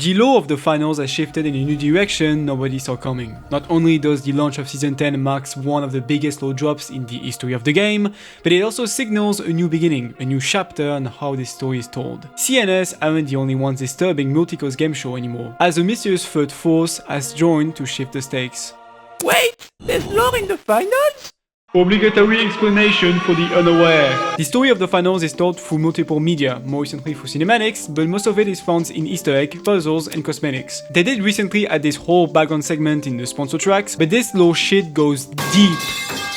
The law of the finals has shifted in a new direction nobody saw coming. Not only does the launch of Season 10 marks one of the biggest low drops in the history of the game, but it also signals a new beginning, a new chapter on how this story is told. CNS aren't the only ones disturbing Multico's game show anymore, as a mysterious third force has joined to shift the stakes. Wait, there's lore in the finals? Obligatory explanation for the unaware. The story of the finals is told through multiple media, more recently through cinematics, but most of it is found in Easter egg, puzzles, and cosmetics. They did recently add this whole background segment in the sponsor tracks, but this lore shit goes deep.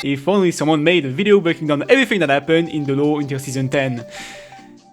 If only someone made a video breaking down everything that happened in the lore until Season 10.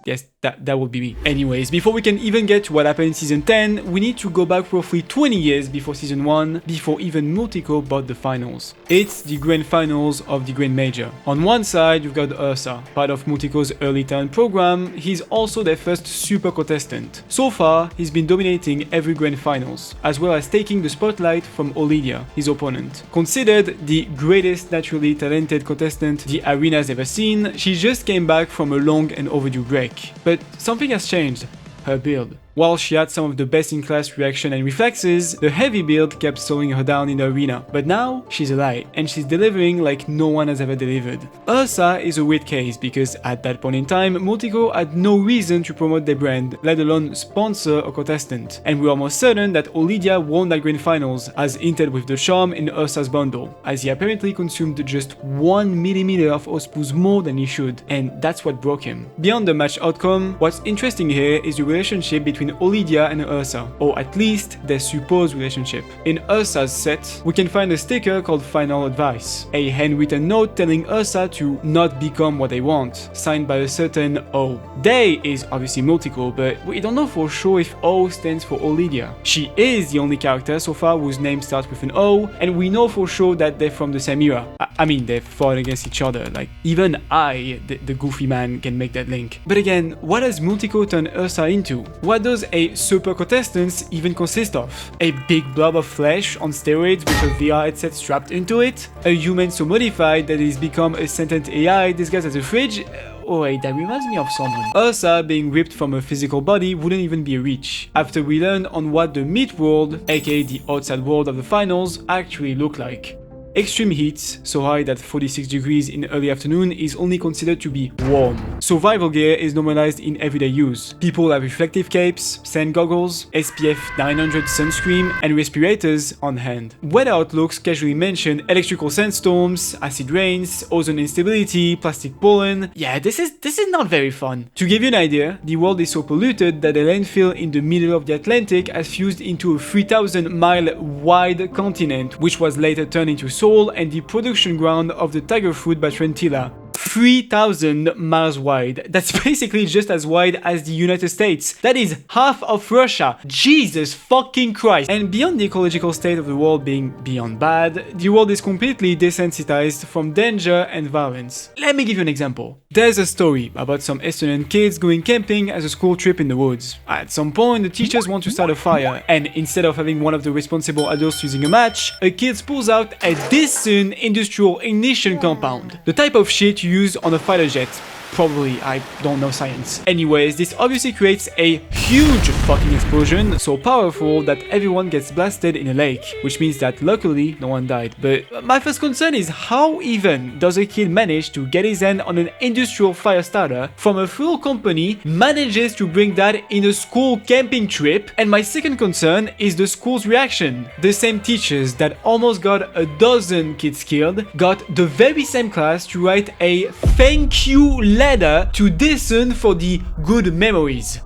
Yes, that would be me. Anyways, before we can even get to what happened in Season 10, we need to go back roughly 20 years before Season 1, before even Multico bought the finals. It's the grand finals of the Grand Major. On one side, you've got Ursa, part of Multico's early talent program. He's also their first super contestant. So far, he's been dominating every grand finals, as well as taking the spotlight from Odilia, his opponent. Considered the greatest naturally talented contestant the arena's ever seen, she just came back from a long and overdue break. But something has changed, her build. While she had some of the best-in-class reaction and reflexes, the heavy build kept slowing her down in the arena. But now, she's alive, and she's delivering like no one has ever delivered. Ursa is a weird case because at that point in time, Multico had no reason to promote their brand, let alone sponsor a contestant. And we're almost certain that Odilia won that grand finals, as hinted with the charm in Ursa's bundle, as he apparently consumed just 1 millimeter of Ospuz more than he should, and that's what broke him. Beyond the match outcome, what's interesting here is the relationship between Odilia and Ursa, or at least their supposed relationship. In Ursa's set, we can find a sticker called Final Advice, a handwritten note telling Ursa to not become what they want, signed by a certain O. They is obviously Multico, but we don't know for sure if O stands for Odilia. She is the only character so far whose name starts with an O, and we know for sure that they're from the same era. I mean, they've fought against each other, like even I, the goofy man, can make that link. But again, what does Multico turn Ursa into? What does a super contestant even consist of? A big blob of flesh on steroids with a VR headset strapped into it? A human so modified that he's become a sentient AI disguised as a fridge? Oh wait, that reminds me of someone. Ursa being ripped from a physical body wouldn't even be a reach, after we learn on what the Meatworld, aka the outside world of the finals, actually look like. Extreme heat, so high that 46 degrees in early afternoon is only considered to be warm. Survival gear is normalized in everyday use. People have reflective capes, sand goggles, SPF 900 sunscreen, and respirators on hand. Weather outlooks casually mention electrical sandstorms, acid rains, ozone instability, plastic pollen. Yeah, this is not very fun. To give you an idea, the world is so polluted that a landfill in the middle of the Atlantic has fused into a 3,000-mile wide continent, which was later turned into soil and the production ground of the tiger fruit by Trentilla. 3,000 miles wide. That's basically just as wide as the United States. That is half of Russia. Jesus fucking Christ. And beyond the ecological state of the world being beyond bad, the world is completely desensitized from danger and violence. Let me give you an example. There's a story about some Estonian kids going camping as a school trip in the woods. At some point, the teachers want to start a fire, and instead of having one of the responsible adults using a match, a kid pulls out a Dissun industrial ignition compound. The type of shit you use on a fighter jet. Probably, I don't know science. Anyways, this obviously creates a huge fucking explosion, so powerful that everyone gets blasted in a lake, which means that luckily no one died. But my first concern is how even does a kid manage to get his hand on an industrial fire starter from a full company, manages to bring that in a school camping trip? And my second concern is the school's reaction. The same teachers that almost got a dozen kids killed got the very same class to write a thank you letter to Dissun for the good memories.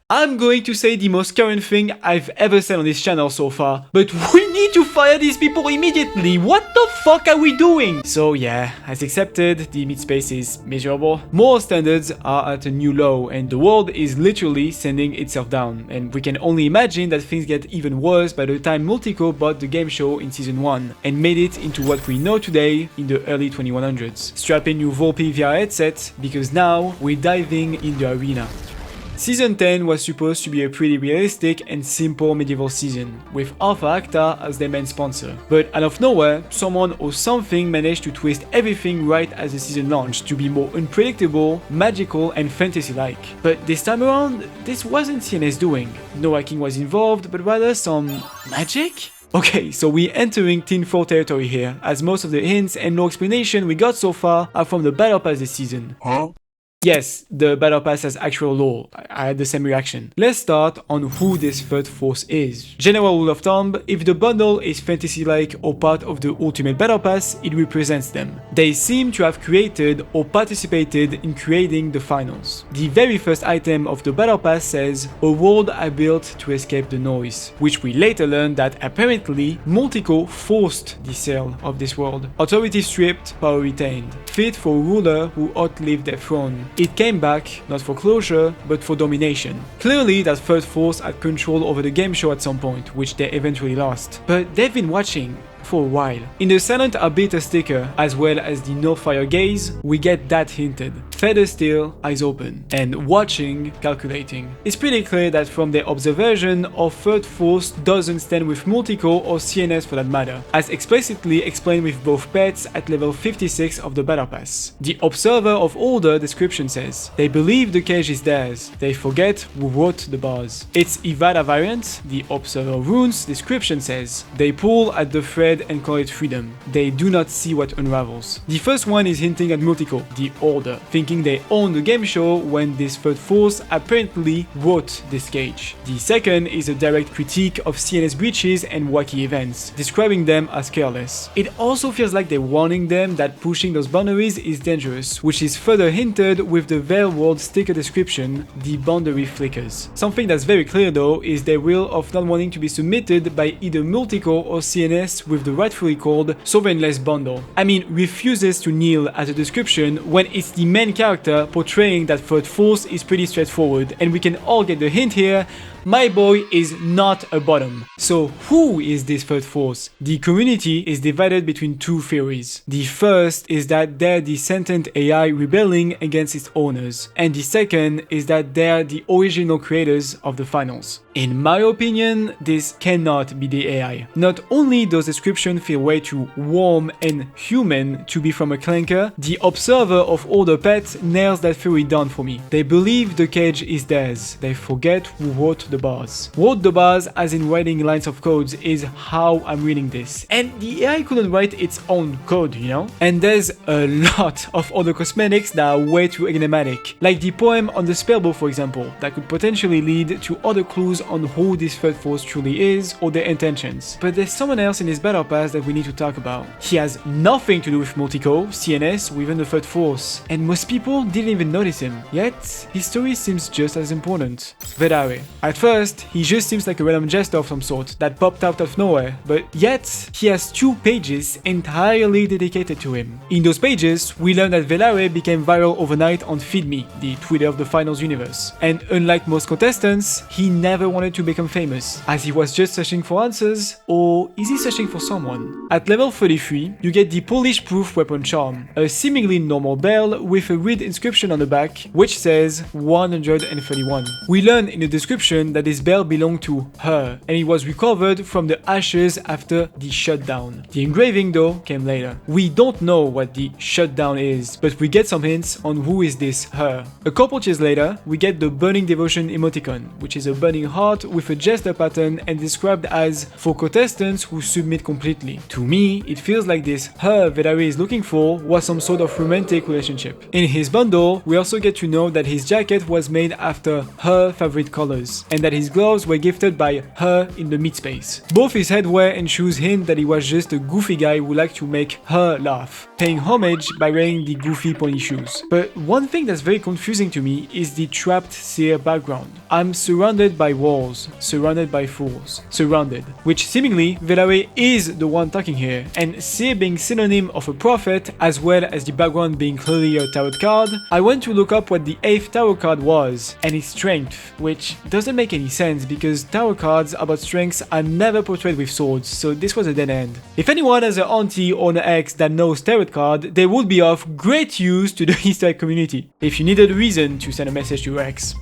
I'm going to say the most current thing I've ever said on this channel so far, but we need to fire these people immediately. What the fuck are we doing? So yeah, as accepted, the mid space is miserable. Moral standards are at a new low and the world is literally sending itself down. And we can only imagine that things get even worse by the time Multico bought the game show in season 1 and made it into what we know today in the early 2100s. Strap in your Volpe VR headset because now we're diving in the arena. Season 10 was supposed to be a pretty realistic and simple medieval season, with Alpha Acta as their main sponsor. But out of nowhere, someone or something managed to twist everything right as the season launched to be more unpredictable, magical, and fantasy-like. But this time around, this wasn't CNS doing. No hacking was involved, but rather some magic? Okay, so we're entering tinfoil territory here, as most of the hints and no explanation we got so far are from the Battle Pass this season. Huh? Yes, the Battle Pass has actual lore. I had the same reaction. Let's start on who this third force is. General rule of thumb, if the bundle is fantasy-like or part of the Ultimate Battle Pass, it represents them. They seem to have created or participated in creating the finals. The very first item of the Battle Pass says, a world I built to escape the noise, which we later learned that apparently Multico forced the sale of this world. Authority stripped, power retained. Fit for a ruler who outlived their throne. It came back, not for closure, but for domination. Clearly, that third force had control over the game show at some point, which they eventually lost. But they've been watching for a while. In the Silent Arbiter sticker, as well as the No Fire Gaze, we get that hinted. Feather still, eyes open, and watching, calculating. It's pretty clear that from their observation, our third force doesn't stand with Multico or CNS for that matter, as explicitly explained with both pets at level 56 of the Battle Pass. The Observer of Order description says, they believe the cage is theirs, they forget who wrote the bars. Its Ivada variant, the Observer Runes description says, they pull at the thread and call it freedom. They do not see what unravels. The first one is hinting at Multico, the Order, thinking they own the game show when this third force apparently wrote this cage. The second is a direct critique of CNS breaches and wacky events, describing them as careless. It also feels like they're warning them that pushing those boundaries is dangerous, which is further hinted with the Velare sticker description, the boundary flickers. Something that's very clear though is their will of not wanting to be submitted by either Multico or CNS with the rightfully called Sovereignless bundle. I mean, refuses to kneel as a description when it's the main character portraying that third force is pretty straightforward, and we can all get the hint here. My boy is not a bottom. So who is this third force? The community is divided between two theories. The first is that they're the sentient AI rebelling against its owners, and the second is that they're the original creators of the finals. In my opinion, this cannot be the AI. Not only does description feel way too warm and human to be from a clanker, the Observer of Order pet nails that theory down for me. They believe the cage is theirs. They forget who wrote the bars. Wrote the bars as in writing lines of codes is how I'm reading this. And the AI couldn't write its own code, you know? And there's a lot of other cosmetics that are way too enigmatic. Like the poem on the spellbook, for example, that could potentially lead to other clues on who this third force truly is or their intentions. But there's someone else in this Battle Pass that we need to talk about. He has nothing to do with Multico, CNS, or even the third force. And most people didn't even notice him. Yet, his story seems just as important. Velare. At first, he just seems like a random jester of some sort that popped out of nowhere, but yet, he has 2 pages entirely dedicated to him. In those pages, we learn that Velare became viral overnight on FeedMe, the Twitter of the Finals universe. And unlike most contestants, he never wanted to become famous, as he was just searching for answers, or is he searching for someone? At level 33, you get the Polish Proof Weapon Charm, a seemingly normal bell with a weird inscription on the back, which says 131. We learn in the description that this bell belonged to her, and it was recovered from the ashes after the shutdown. The engraving though came later. We don't know what the shutdown is, but we get some hints on who is this her. A couple years later, we get the Burning Devotion emoticon, which is a burning heart with a jester pattern and described as for contestants who submit completely. To me, it feels like this her Velare is looking for was some sort of romantic relationship. In his bundle, we also get to know that his jacket was made after her favorite colors, and that his gloves were gifted by her in the mid space. Both his headwear and shoes hint that he was just a goofy guy who liked to make her laugh, paying homage by wearing the goofy pony shoes. But one thing that's very confusing to me is the trapped seer background. I'm surrounded by walls, surrounded by fools, surrounded, which seemingly Velare is the one talking here, and seer being synonym of a prophet as well as the background being clearly a tarot card. I went to look up what the 8th tarot card was, and its strength, which doesn't make make any sense because tarot cards about strengths are never portrayed with swords, so this was a dead end. If anyone has an auntie or an ex that knows tarot card, they would be of great use to the Easter egg community. If you needed a reason to send a message to your ex,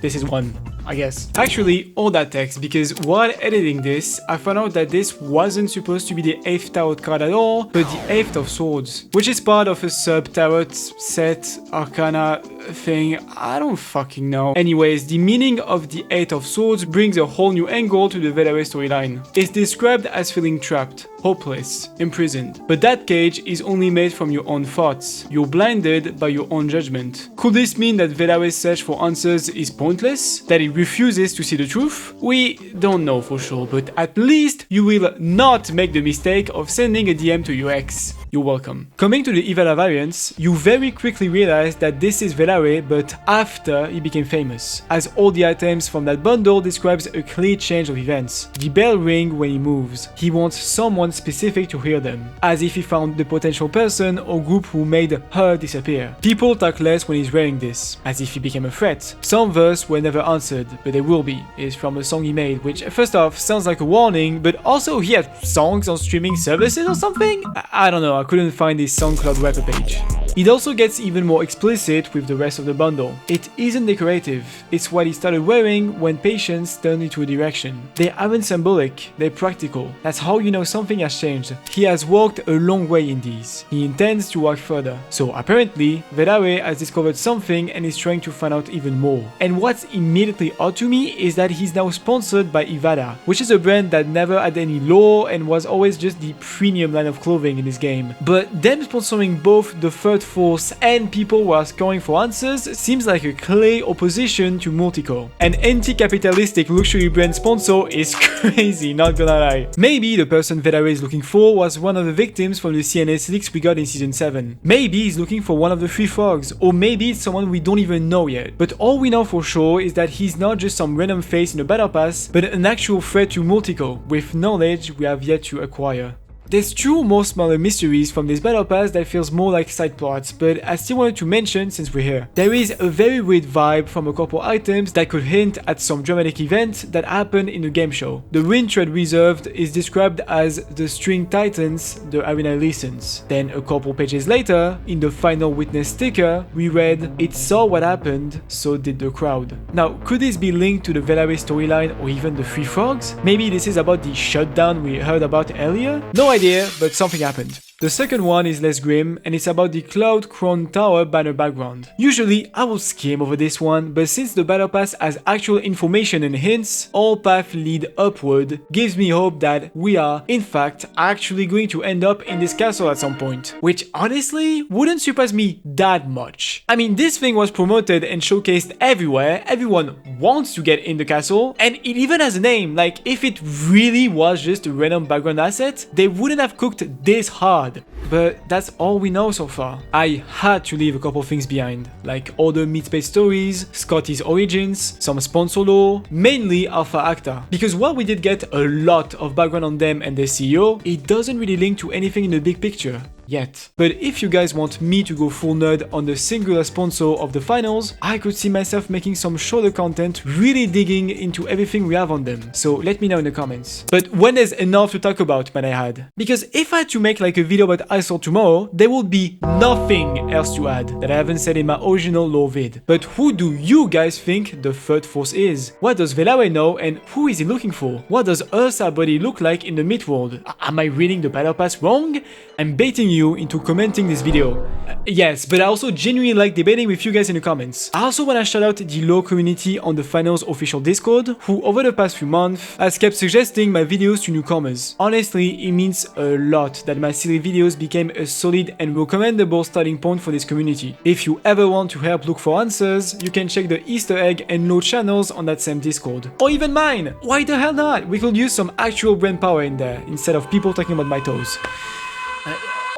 this is one, I guess. Actually, all that text, because while editing this, I found out that this wasn't supposed to be the 8th tarot card at all, but the 8th of swords, which is part of a sub-tarot set arcana thing. I don't fucking know. Anyways, the meaning of the 8 of swords brings a whole new angle to the Velare storyline. It's described as feeling trapped, hopeless, imprisoned. But that cage is only made from your own thoughts. You're blinded by your own judgment. Could this mean that Velare's search for answers is pointless? That it refuses to see the truth? We don't know for sure, but at least you will not make the mistake of sending a DM to your ex. You're welcome. Coming to the Ivala variants, you very quickly realize that this is Velare, but after he became famous, as all the items from that bundle describes a clear change of events. The bell ring when he moves. He wants someone specific to hear them, as if he found the potential person or group who made her disappear. People talk less when he's wearing this, as if he became a threat. Some verse were never answered, but they will be. It's from a song he made, which first off sounds like a warning, but also he had songs on streaming services or something? I don't know. I couldn't find his SoundCloud rapper page. It also gets even more explicit with the rest of the bundle. It isn't decorative, it's what he started wearing when patients turned into a direction. They aren't symbolic, they're practical. That's how you know something has changed. He has walked a long way in these. He intends to walk further. So apparently, Velare has discovered something and is trying to find out even more. And what's immediately odd to me is that he's now sponsored by Ivala, which is a brand that never had any lore and was always just the premium line of clothing in this game. But them sponsoring both the third force and people who are scoring for answers seems like a clear opposition to Multico. An anti-capitalistic luxury brand sponsor is crazy, not gonna lie. Maybe the person Velare is looking for was one of the victims from the CNS leaks we got in season 7. Maybe he's looking for one of the 3 frogs, or maybe it's someone we don't even know yet. But all we know for sure is that he's not just some random face in a battle pass, but an actual threat to Multico, with knowledge we have yet to acquire. There's 2 more smaller mysteries from this battle pass that feels more like side plots, but I still wanted to mention since we're here. There is a very weird vibe from a couple items that could hint at some dramatic event that happened in the game show. The wind thread reserved is described as the string tightens, the arena listens. Then a couple pages later, in the final witness sticker, we read, "It saw what happened, so did the crowd." Now, could this be linked to the Velare storyline or even the 3 frogs? Maybe this is about the shutdown we heard about earlier? No idea, but something happened. The second one is less grim, and it's about the Cloudcrown Tower banner background. Usually, I will skim over this one, but since the battle pass has actual information and hints, all paths lead upward, gives me hope that we are, in fact, actually going to end up in this castle at some point. Which, honestly, wouldn't surprise me that much. I mean, this thing was promoted and showcased everywhere, everyone wants to get in the castle, and it even has a name. Like, if it really was just a random background asset, they wouldn't have cooked this hard. But that's all we know so far. I had to leave a couple things behind, like other mid-space stories, Scotty's origins, some sponsor lore, mainly Alpha Acta. Because while we did get a lot of background on them and their CEO, it doesn't really link to anything in the big picture. Yet. But if you guys want me to go full nerd on the singular sponsor of the finals, I could see myself making some shorter content, really digging into everything we have on them. So let me know in the comments. But when there's enough to talk about, man, I had. Because if I had to make like a video about ISOL tomorrow, there would be nothing else to add that I haven't said in my original lore vid. But who do you guys think the third force is? What does Velare know and who is he looking for? What does Ursa body look like in the Meatworld? Am I reading the battle pass wrong? I'm baiting you into commenting this video. Yes, but I also genuinely like debating with you guys in the comments. I also want to shout out the lore community on the finals official Discord, who over the past few months has kept suggesting my videos to newcomers. Honestly, it means a lot that my silly videos became a solid and recommendable starting point for this community. If you ever want to help look for answers, you can check the Easter egg and lore channels on that same Discord. Or even mine! Why the hell not? We could use some actual brain power in there, instead of people talking about my toes.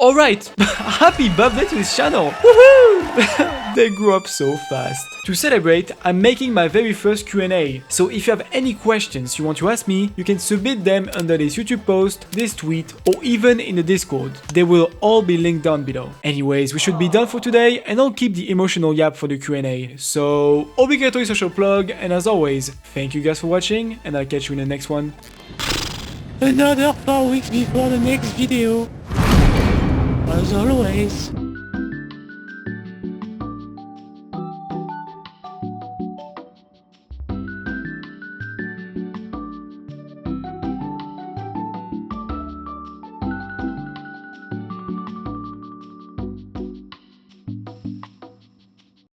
Alright, happy birthday to this channel! Woohoo! They grew up so fast. To celebrate, I'm making my very first Q&A, so if you have any questions you want to ask me, you can submit them under this YouTube post, this tweet, or even in the Discord. They will all be linked down below. Anyways, we should be done for today, and I'll keep the emotional yap for the Q&A. So, obligatory social plug, and as always, thank you guys for watching, and I'll catch you in the next one. Another 4 weeks before the next video. As always.